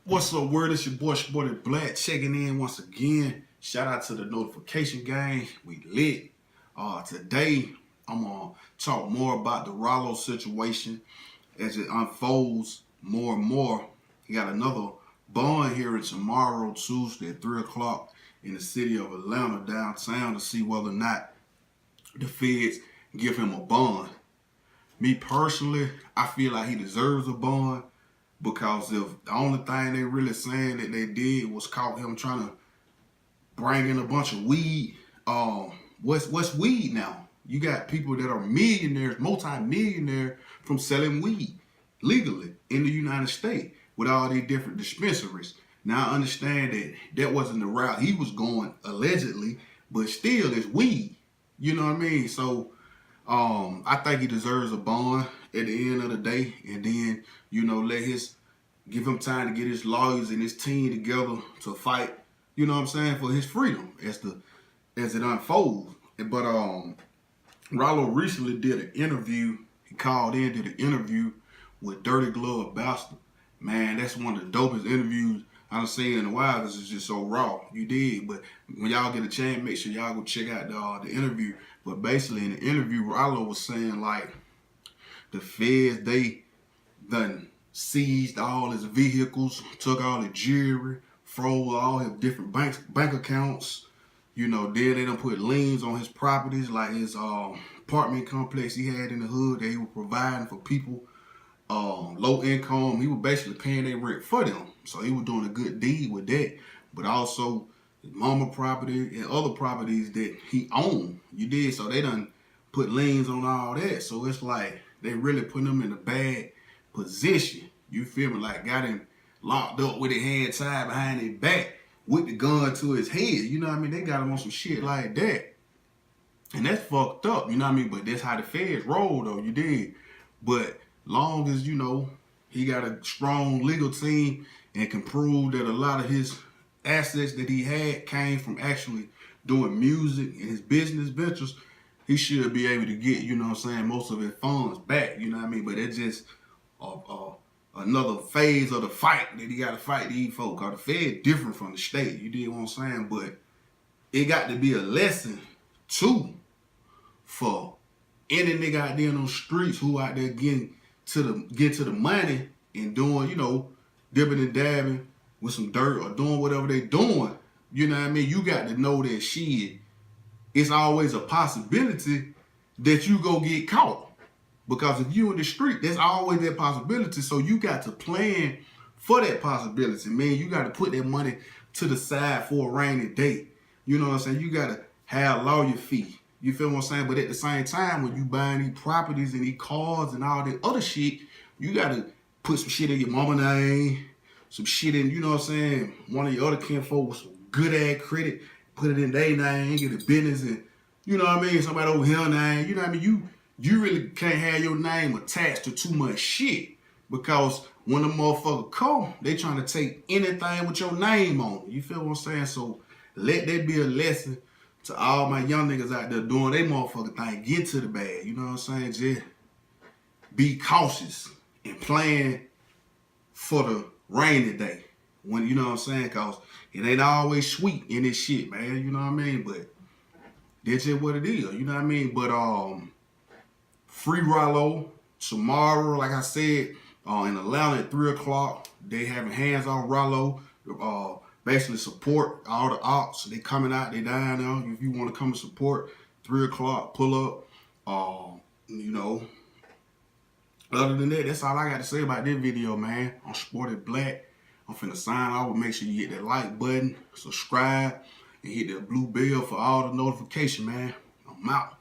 What's up, word? It's your boy, Sporty Black, checking in once again. Shout out to the notification gang. We lit. Today, I'm going to talk more about the Ralo situation as it unfolds more and more. He got another bond hearing tomorrow, Tuesday at 3 o'clock in the city of Atlanta, downtown, to see whether or not the feds give him a bond. Me personally, I feel like he deserves a bond. Because if the only thing they really saying that they did was caught him trying to bring in a bunch of weed, what's weed now? You got people that are millionaires, multi-millionaire from selling weed legally in the United States with all these different dispensaries. Now I understand that that wasn't the route he was going allegedly, but still it's weed. You know what I mean? So I think he deserves a bond at the end of the day, and then, give him time to get his lawyers and his team together to fight, for his freedom as it unfolds. But Ralo recently did an interview. He called in, did an interview with Dirty Glove Bastard. Man, that's one of the dopest interviews I've seen in a while because it's just so raw. You did, but when y'all get a chance, make sure y'all go check out the interview. But basically in the interview, Ralo was saying like the feds, they done seized all his vehicles, took all the jewelry, froze all his different bank accounts. Then they done put liens on his properties, like his apartment complex he had in the hood that he was providing for people low income. He was basically paying their rent for them. So he was doing a good deed with that. But also his mama property and other properties that he owned. So they done put liens on all that. So it's like they really put him in a bad position. You feel me? Like got him locked up with his hand tied behind his back with the gun to his head. You know what I mean? They got him on some shit like that. And that's fucked up, you know what I mean? But that's how the feds roll though, But long as, he got a strong legal team and can prove that a lot of his assets that he had came from actually doing music and his business ventures, he should be able to get, most of his funds back, But it's just another phase of the fight that he got to fight these folks. Cause the Fed different from the state, you dig what I'm saying? But it got to be a lesson too for any nigga out there on the streets who out there get to the money and doing, dipping and dabbing with some dirt or doing whatever they doing. You know what I mean? You got to know that shit, it's always a possibility that you go get caught. Because if you in the street, there's always that possibility. So you got to plan for that possibility, man. You got to put that money to the side for a rainy day. You know what I'm saying? You got to have lawyer fee. You feel what I'm saying? But at the same time, when you buying these properties and these cars and all that other shit, you got to put some shit in your mama name, some shit in, one of your other kinfolk with some good ass credit, put it in their name, get a business and, somebody over here name, you know what I mean? You really can't have your name attached to too much shit because when the motherfucker come, they trying to take anything with your name on it. You feel what I'm saying? So let that be a lesson to all my young niggas out there doing their motherfucking thing. Get to the bag. You know what I'm saying? Just be cautious and plan for the rainy day. When you know what I'm saying? Cause it ain't always sweet in this shit, man. You know what I mean? But that's just what it is. You know what I mean? But free Ralo tomorrow, like I said, in Atlanta at 3 o'clock. They having hands on Ralo. Basically support all the ops. They coming out, they down there. If you want to come and support, 3 o'clock, pull up. Other than that, that's all I got to say about this video, man. I'm Sporty Black. I'm finna sign off. Make sure you hit that like button, subscribe, and hit that blue bell for all the notification, man. I'm out.